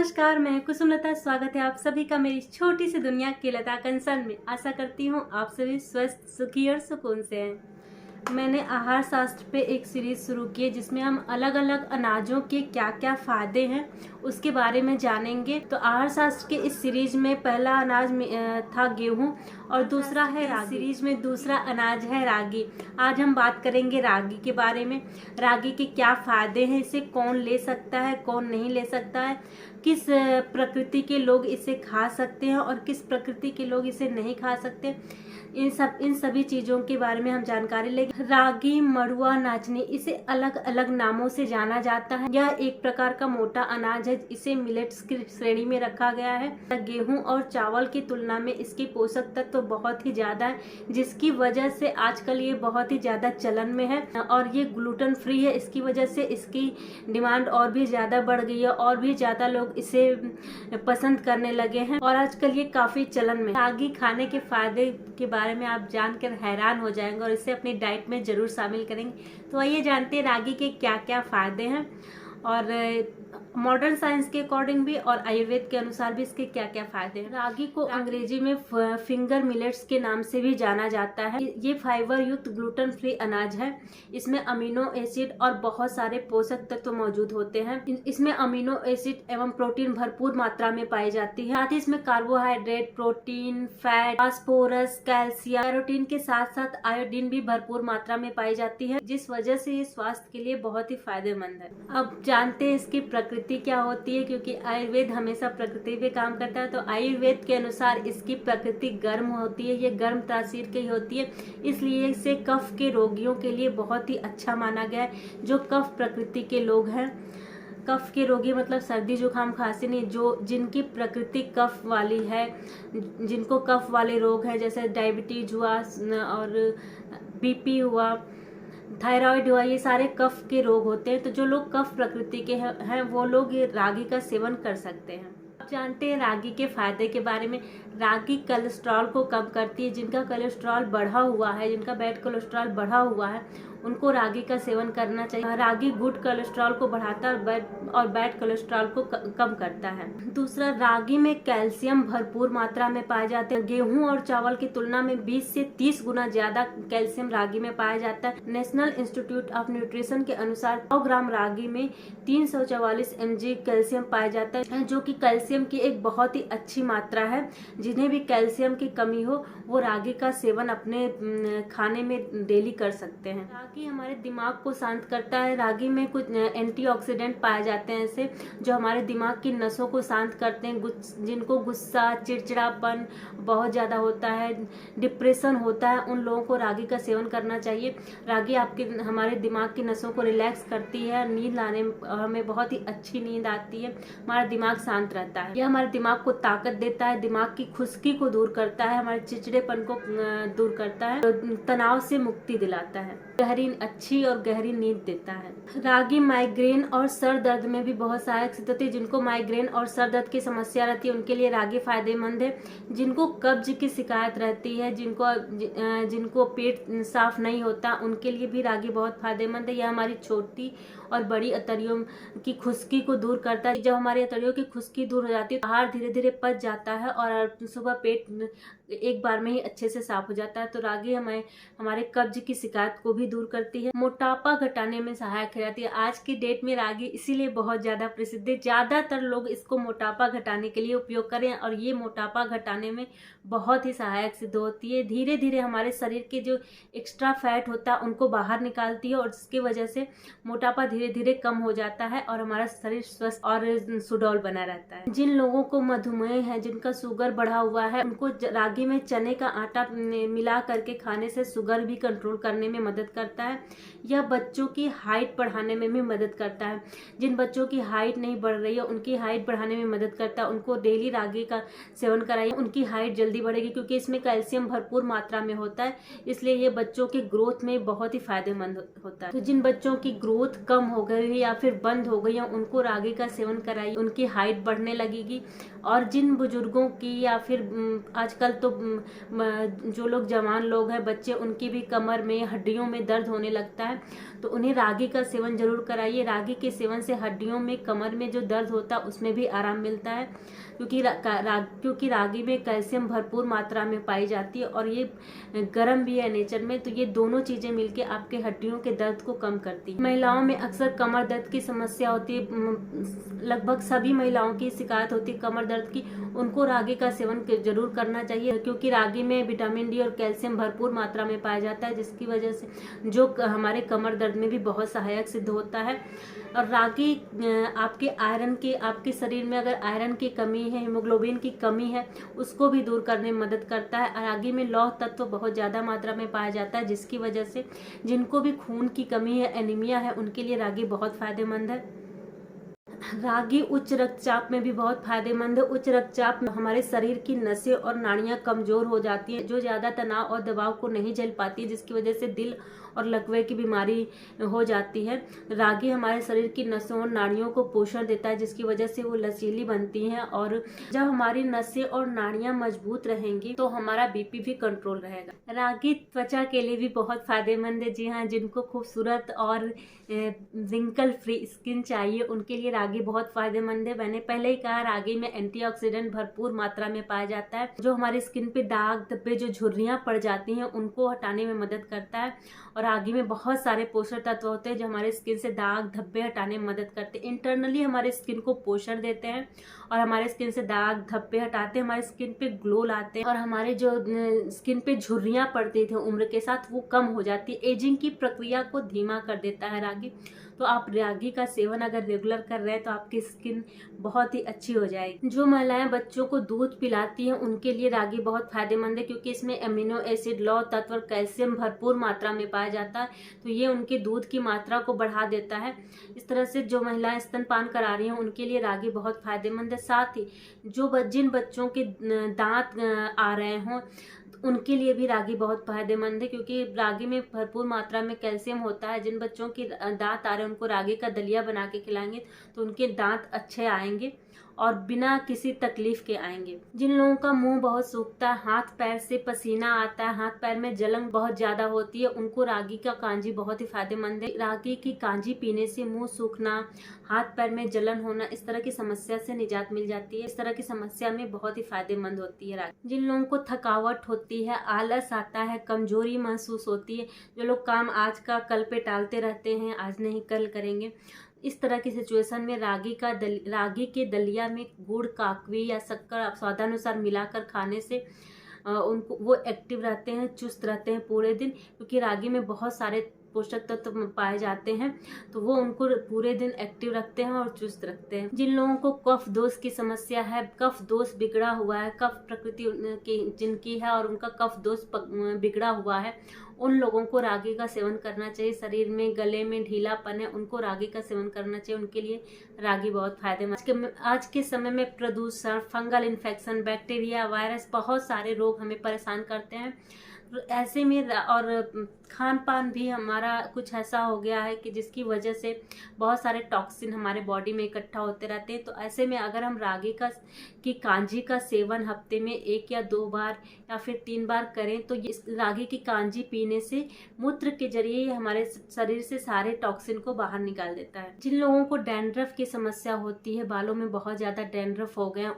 नमस्कार, मैं कुसुमलता। स्वागत है आप सभी का मेरी छोटी सी दुनिया की लता कंसर्न में। आशा करती हूँ आप सभी स्वस्थ, सुखी और सुकून से हैं। मैंने आहार शास्त्र पे एक सीरीज शुरू की है जिसमें हम अलग अलग अनाजों के क्या क्या फायदे हैं उसके बारे में जानेंगे। तो आहार शास्त्र के इस सीरीज में पहला अनाज था गेहूं और दूसरा है रागी। सीरीज में दूसरा अनाज है रागी। आज हम बात करेंगे रागी के बारे में। रागी के क्या फायदे हैं, इसे कौन ले सकता है, कौन नहीं ले सकता है, किस प्रकृति के लोग इसे खा सकते हैं और किस प्रकृति के लोग इसे नहीं खा सकते। इन सभी चीजों के बारे में हम जानकारी लेंगे। रागी, मड़ुआ, नाचनी, इसे अलग अलग नामों से जाना जाता है। यह एक प्रकार का मोटा अनाज है। इसे मिलेट्स की श्रेणी में रखा गया है। गेहूं और चावल की तुलना में इसके पोषक तत्व बहुत ही ज्यादा है, जिसकी वजह से आजकल ये बहुत ही ज्यादा चलन में है और ये ग्लूटेन फ्री है। इसकी वजह से इसकी डिमांड और भी ज्यादा बढ़ गई है और भी ज्यादा लोग इसे पसंद करने लगे हैं और आजकल ये काफी चलन में। रागी खाने के फायदे के बारे में आप जानकर हैरान हो जाएंगे और इसे अपनी डाइट में जरूर शामिल करेंगे। तो आइए जानते हैं रागी के क्या क्या फायदे हैं और मॉडर्न साइंस के अकॉर्डिंग भी और आयुर्वेद के अनुसार भी इसके क्या क्या फायदे हैं। रागी को अंग्रेजी में फिंगर मिलेट्स के नाम से भी जाना जाता है। ये फाइबर युक्त ग्लूटेन फ्री अनाज है। इसमें अमीनो एसिड और बहुत सारे पोषक तत्व मौजूद होते हैं। इसमें अमीनो एसिड एवं प्रोटीन भरपूर मात्रा में पाई जाती है। साथ ही इसमें carbohydrate, protein, fat, phosphorus, calcium, carotene के साथ साथ आयोडीन भी भरपूर मात्रा में पाई जाती है, जिस वजह से ये स्वास्थ्य के लिए बहुत ही फायदेमंद है। अब जानते हैं इसकी प्रकृति क्या होती है, क्योंकि आयुर्वेद हमेशा प्रकृति पे काम करता है। तो आयुर्वेद के अनुसार इसकी प्रकृति गर्म होती है। ये गर्म तासीर की होती है, इसलिए इसे कफ के रोगियों के लिए बहुत ही अच्छा माना गया है। जो कफ प्रकृति के लोग हैं, कफ के रोगी मतलब सर्दी जुकाम खांसी नहीं, जो जिनकी प्रकृति कफ वाली है, जिनको कफ वाले रोग हैं, जैसे डायबिटीज हुआ और बीपी हुआ, थायराइड हुआ, ये सारे कफ के रोग होते हैं। तो जो लोग कफ प्रकृति के हैं वो लोग ये रागी का सेवन कर सकते हैं। आप जानते हैं रागी के फायदे के बारे में। रागी कोलेस्ट्रॉल को कम करती है। जिनका कोलेस्ट्रॉल बढ़ा हुआ है, जिनका बैड कोलेस्ट्रॉल बढ़ा हुआ है, उनको रागी का सेवन करना चाहिए। रागी गुड कोलेस्ट्रॉल को बढ़ाता है और बैड कोलेस्ट्रॉल को कम करता है। दूसरा, रागी में कैल्शियम भरपूर मात्रा में पाए जाते हैं। गेहूं और चावल की तुलना में 20 से 30 गुना ज्यादा कैल्शियम रागी में पाया जाता है। नेशनल इंस्टीट्यूट ऑफ न्यूट्रिशन के अनुसार 100 ग्राम रागी में 344 mg कैल्शियम पाया जाता है, जो कि कैल्शियम की एक बहुत ही अच्छी मात्रा है। जिन्हें भी कैल्शियम की कमी हो वो रागी का सेवन अपने खाने में डेली कर सकते हैं। रागी हमारे दिमाग को शांत करता है। रागी में कुछ एंटीऑक्सीडेंट पाए जाते हैं ऐसे, जो हमारे दिमाग की नसों को शांत करते हैं। जिनको गुस्सा, चिड़चिड़ापन बहुत ज़्यादा होता है, डिप्रेशन होता है, उन लोगों को रागी का सेवन करना चाहिए। रागी हमारे दिमाग की नसों को रिलैक्स करती है। नींद आने हमें बहुत ही अच्छी नींद आती है। हमारा दिमाग शांत रहता है। यह हमारे दिमाग को ताकत देता है, दिमाग की खुश्की को दूर करता है, हमारे चिड़चिड़ेपन को दूर करता है, तनाव से मुक्ति दिलाता है, अच्छी और गहरी नींद देता है। रागी माइग्रेन और सर दर्द में भी बहुत सहायक सिद्ध होती है। जिनको माइग्रेन और सर दर्द की समस्या रहती है उनके लिए रागी फायदेमंद है। जिनको कब्ज की शिकायत रहती है, जिनको पेट साफ नहीं होता, उनके लिए भी रागी बहुत फायदेमंद है। यह हमारी छोटी और बड़ी अतड़ियों की खुश्की को दूर करता है। जब हमारी अतड़ियों की खुश्की दूर हो जाती है तो आहार धीरे धीरे पच जाता है और सुबह पेट एक बार में ही अच्छे से साफ हो जाता है। तो रागी हमारे कब्ज की शिकायत को भी दूर करती है। मोटापा घटाने में सहायक रहती है। आज की डेट में रागी इसीलिए बहुत ज्यादा प्रसिद्ध है। ज्यादातर लोग इसको मोटापा घटाने के लिए उपयोग करें और ये मोटापा घटाने में बहुत ही सहायक सिद्ध होती है। धीरे धीरे हमारे शरीर के जो एक्स्ट्रा फैट होता है उनको बाहर निकालती है और जिसकी वजह से मोटापा धीरे धीरे कम हो जाता है और हमारा शरीर स्वस्थ और सुडौल बना रहता है। जिन लोगों को मधुमेह है, जिनका शुगर बढ़ा हुआ है, उनको रागी में चने का आटा मिला करके खाने से शुगर भी कंट्रोल करने में मदद करता है। यह बच्चों की हाइट बढ़ाने में भी मदद करता है। जिन बच्चों की हाइट नहीं बढ़ रही है उनकी हाइट बढ़ाने में मदद करता है। उनको डेली रागी का सेवन कराइए, उनकी हाइट जल्दी बढ़ेगी, क्योंकि इसमें कैल्शियम भरपूर मात्रा में होता है। इसलिए ये बच्चों के ग्रोथ में बहुत ही फायदेमंद होता है। तो जिन बच्चों की ग्रोथ कम हो गई है या फिर बंद हो गई है उनको रागी का सेवन कराइए, उनकी हाइट बढ़ने लगेगी। और जिन बुजुर्गों की या फिर आजकल तो जो लोग जवान लोग हैं, बच्चे, उनकी भी कमर में, हड्डियों में दर्द होने लगता है, तो उन्हें रागी का सेवन जरूर कराइए। रागी के सेवन से हड्डियों में, कमर में जो दर्द होता है उसमें भी आराम मिलता है, क्योंकि रागी में कैल्शियम भरपूर मात्रा में पाई जाती है और ये गर्म भी है नेचर में, तो ये दोनों चीज़ें मिलके आपके हड्डियों के दर्द को कम करती है। महिलाओं में अक्सर कमर दर्द की समस्या होती है, लगभग सभी महिलाओं की शिकायत होती है कमर दर्द की। उनको रागी का सेवन जरूर करना चाहिए, क्योंकि रागी में विटामिन डी और कैल्शियम भरपूर मात्रा में पाया जाता है, जिसकी वजह से जो हमारे कमर दर्द में भी बहुत सहायक सिद्ध होता है। और रागी आपके शरीर में अगर आयरन की कमी है, हीमोग्लोबिन की कमी है, उसको भी दूर करने में मदद करता है। रागी में लौह तत्व बहुत ज़्यादा मात्रा में पाया जाता है, जिसकी वजह से जिनको भी खून की कमी है, एनीमिया है, उनके लिए रागी बहुत फायदेमंद है। रागी उच्च रक्तचाप में भी बहुत फायदेमंद है। उच्च रक्तचाप में हमारे शरीर की नसें और नाड़ियां कमजोर हो जाती हैं, जो ज़्यादा तनाव और दबाव को नहीं झेल पाती है, जिसकी वजह से दिल और लकवे की बीमारी हो जाती है। रागी हमारे शरीर की नसों और नाड़ियों को पोषण देता है, जिसकी वजह से वो लचीली बनती हैं, और जब हमारी नसें और नाड़ियां मजबूत रहेंगी तो हमारा बीपी भी कंट्रोल रहेगा। रागी त्वचा के लिए भी बहुत फायदेमंद है। जी हाँ, जिनको खूबसूरत और रिंकल फ्री स्किन चाहिए, उनके लिए रागी बहुत फायदेमंद है। मैंने पहले ही कहा, रागी में एंटीऑक्सीडेंट भरपूर मात्रा में पाया जाता है, जो हमारी स्किन पे दाग धब्बे, जो झुर्रियां पड़ जाती हैं, उनको हटाने में मदद करता है। और रागी में बहुत सारे पोषक तत्व होते हैं जो हमारे स्किन से दाग धब्बे हटाने में मदद करते हैं। इंटरनली हमारे स्किन को पोषण देते हैं और हमारे स्किन से दाग धब्बे हटाते हैं, हमारे स्किन पे ग्लो लाते हैं, और हमारे जो स्किन पे झुर्रियां पड़ती थी उम्र के साथ, वो कम हो जाती है। एजिंग की प्रक्रिया को धीमा कर देता है रागी। तो आप रागी का सेवन अगर रेगुलर कर रहे हैं तो आपकी स्किन बहुत ही अच्छी हो जाएगी। जो महिलाएं बच्चों को दूध पिलाती हैं, उनके लिए रागी बहुत फायदेमंद है, क्योंकि इसमें अमीनो एसिड, लौह तत्व और कैल्शियम भरपूर मात्रा में पाया जाता है, तो ये उनके दूध की मात्रा को बढ़ा देता है। इस तरह से जो महिलाएं स्तनपान करा रही हैं, उनके लिए रागी बहुत फायदेमंद है। साथ ही जिन बच्चों के दांत आ रहे हों, उनके लिए भी रागी बहुत फायदेमंद है, क्योंकि रागी में भरपूर मात्रा में कैल्शियम होता है। जिन बच्चों के दांत आ रहे हैं, उनको रागी का दलिया बना के खिलाएंगे तो उनके दांत अच्छे आएंगे और बिना किसी तकलीफ के आएंगे। जिन लोगों का मुंह बहुत सूखता है, हाथ पैर से पसीना आता है, हाथ पैर में जलन बहुत ज्यादा होती है, उनको रागी का कांजी बहुत ही फायदेमंद है। रागी की कांजी पीने से मुंह सूखना, हाथ पैर में जलन होना, इस तरह की समस्या से निजात मिल जाती है। इस तरह की समस्या में बहुत ही फायदेमंद होती है रागी। जिन लोगों को थकावट होती है, आलस आता है, कमजोरी महसूस होती है, जो लोग काम आज का कल पे टालते रहते हैं, आज नहीं कल करेंगे, इस तरह की सिचुएशन में रागी के दलिया में गुड़, काकवी या शक्कर आप स्वादानुसार मिलाकर खाने से उनको वो एक्टिव रहते हैं, चुस्त रहते हैं पूरे दिन, क्योंकि रागी में बहुत सारे पोषक तत्व पाए जाते हैं, तो वो उनको पूरे दिन एक्टिव रखते हैं और चुस्त रखते हैं। जिन लोगों को कफ दोष की समस्या है, कफ दोष बिगड़ा हुआ है, कफ प्रकृति की जिनकी है और उनका कफ दोष बिगड़ा हुआ है, उन लोगों को रागी का सेवन करना चाहिए। शरीर में, गले में ढीलापन है, उनको रागी का सेवन करना चाहिए, उनके लिए रागी बहुत फायदेमंद। आज के समय में प्रदूषण, फंगल इन्फेक्शन, बैक्टीरिया, वायरस, बहुत सारे रोग हमें परेशान करते हैं। ऐसे में और खान पान भी हमारा कुछ ऐसा हो गया है कि जिसकी वजह से बहुत सारे टॉक्सिन हमारे बॉडी में इकट्ठा होते रहते हैं। तो ऐसे में अगर हम रागी की कांजी का सेवन हफ्ते में 1 या 2 बार या फिर 3 बार करें, तो ये रागी की कांजी पीने से मूत्र के जरिए हमारे शरीर से सारे टॉक्सिन को बाहर निकाल देता है। जिन लोगों को डैंड्रफ की समस्या होती है, बालों में बहुत ज़्यादा डैंड्रफ हो गए,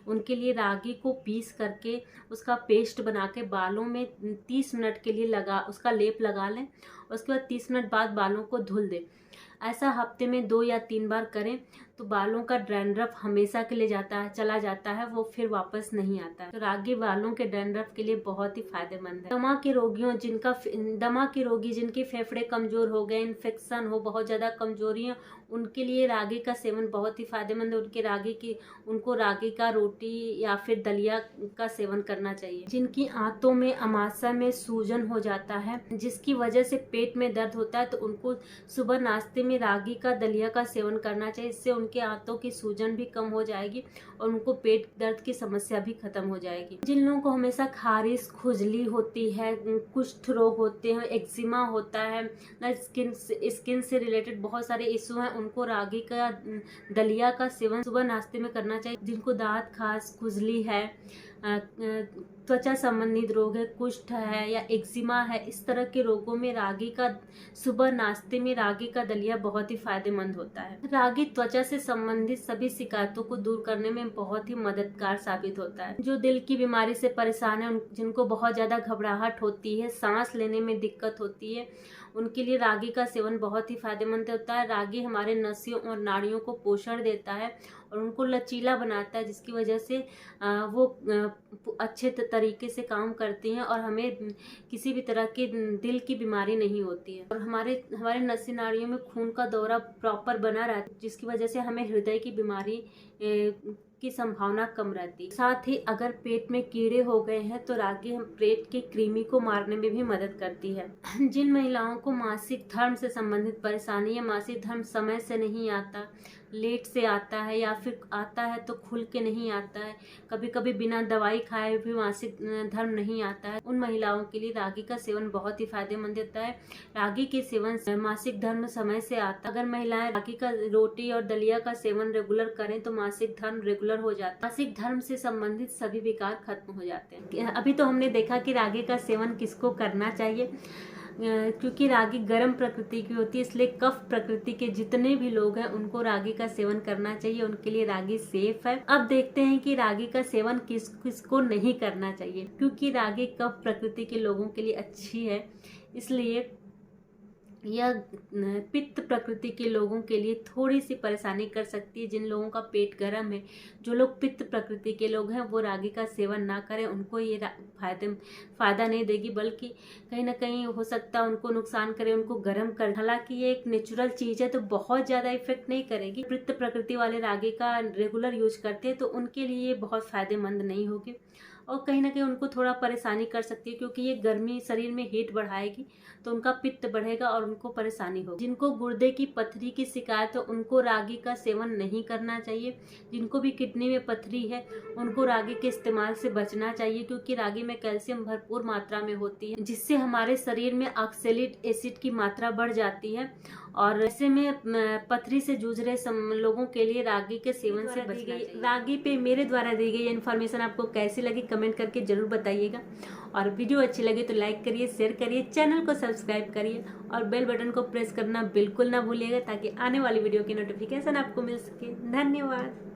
उनके लिए रागी को पीस करके उसका पेस्ट बना के बालों में 30 मिनट के लिए उसका लेप लगा लें, उसके बाद 30 मिनट बाद बालों को धुल दें। ऐसा हफ्ते में 2 या 3 बार करें तो बालों का डैंड्रफ हमेशा के लिए चला जाता है, वो फिर वापस नहीं आता है। तो रागी बालों के डैंड्रफ के लिए बहुत ही फायदेमंद है। दमा के रोगी जिनके फेफड़े कमजोर हो गए, इन्फेक्शन हो, बहुत ज्यादा कमजोरी है, उनके लिए रागी का सेवन बहुत ही फायदेमंद है। उनको रागी का रोटी या फिर दलिया का सेवन करना चाहिए। जिनकी आंतों में, अमाशय में सूजन हो जाता है, जिसकी वजह से पेट में दर्द होता है, तो उनको सुबह नाश्ते में में रागी का दलिया का सेवन करना चाहिए। इससे उनके आंतों की सूजन भी कम हो जाएगी और उनको पेट दर्द की समस्या भी खत्म हो जाएगी। जिन लोगों को हमेशा खारिश, खुजली होती है, कुष्ठ रोग होते हैं, एक्जिमा होता है, स्किन से रिलेटेड बहुत सारे इशू हैं, उनको रागी का दलिया का सेवन सुबह नाश्ते में करना चाहिए। जिनको दांत, खास, खुजली है, त्वचा संबंधित रोग है, कुष्ठ है या एक्जिमा है, इस तरह के रोगों में रागी का सुबह नाश्ते में रागी का दलिया बहुत ही फायदेमंद होता है। रागी त्वचा से संबंधित सभी शिकायतों को दूर करने में बहुत ही मददगार साबित होता है। जो दिल की बीमारी से परेशान है, जिनको बहुत ज्यादा घबराहट होती है, सांस लेने में दिक्कत होती है, उनके लिए रागी का सेवन बहुत ही फायदेमंद होता है। रागी हमारे नसों और नाड़ियों को पोषण देता है और उनको लचीला बनाता है, जिसकी वजह से वो अच्छे तरीके से काम करती हैं और हमें किसी भी तरह की दिल की बीमारी नहीं होती है। और हमारे नसी नाड़ियों में खून का दौरा प्रॉपर बना रहता है, जिसकी वजह से हमें हृदय की बीमारी की संभावना कम रहती है। साथ ही अगर पेट में कीड़े हो गए हैं तो रागी हम पेट के कृमि को मारने में भी मदद करती है। जिन महिलाओं को मासिक धर्म से संबंधित परेशानी है, मासिक धर्म समय से नहीं आता, लेट से आता है या फिर आता है तो खुल के नहीं आता है, कभी कभी बिना दवाई खाए भी मासिक धर्म नहीं आता है, उन महिलाओं के लिए रागी का सेवन बहुत ही फायदेमंद होता है। रागी के सेवन से मासिक धर्म समय से आता है। अगर महिलाएं रागी का रोटी और दलिया का सेवन रेगुलर करें तो मासिक धर्म रेगुलर हो जाता है। मासिक धर्म से संबंधित सभी विकार खत्म हो जाते हैं। अभी तो हमने देखा कि रागी का सेवन किसको करना चाहिए, क्योंकि रागी गर्म प्रकृति की होती है, इसलिए कफ प्रकृति के जितने भी लोग हैं उनको रागी का सेवन करना चाहिए, उनके लिए रागी सेफ है। अब देखते हैं कि रागी का सेवन किसको नहीं करना चाहिए, क्योंकि रागी कफ प्रकृति के लोगों के लिए अच्छी है, इसलिए यह पित्त प्रकृति के लोगों के लिए थोड़ी सी परेशानी कर सकती है। जिन लोगों का पेट गर्म है, जो लोग पित्त प्रकृति के लोग हैं, वो रागी का सेवन ना करें, उनको ये फायदा नहीं देगी, बल्कि कहीं ना कहीं हो सकता है उनको नुकसान करे, उनको गर्म कर। हालांकि ये एक नेचुरल चीज़ है तो बहुत ज़्यादा इफेक्ट नहीं करेगी। पित्त प्रकृति वाले रागी का रेगुलर यूज करते हैं तो उनके लिए ये बहुत फायदेमंद नहीं होगी और कहीं ना कहीं उनको थोड़ा परेशानी कर सकती है, क्योंकि ये गर्मी शरीर में हीट बढ़ाएगी तो उनका पित्त बढ़ेगा और उनको परेशानी होगी। जिनको गुर्दे की पथरी की शिकायत है उनको रागी का सेवन नहीं करना चाहिए। जिनको भी किडनी में पथरी है उनको रागी के इस्तेमाल से बचना चाहिए, क्योंकि रागी में कैल्शियम भरपूर मात्रा में होती है, जिससे हमारे शरीर में ऑक्सैलिक एसिड की मात्रा बढ़ जाती है और ऐसे में पथरी से जूझ रहे लोगों के लिए रागी के सेवन से बचना चाहिए। रागी पे मेरे द्वारा दी गई इन्फॉर्मेशन आपको कैसी लगी कमेंट करके जरूर बताइएगा और वीडियो अच्छी लगे तो लाइक करिए, शेयर करिए, चैनल को सब्सक्राइब करिए और बेल बटन को प्रेस करना बिल्कुल ना भूलिएगा, ताकि आने वाली वीडियो की नोटिफिकेशन आपको मिल सके। धन्यवाद।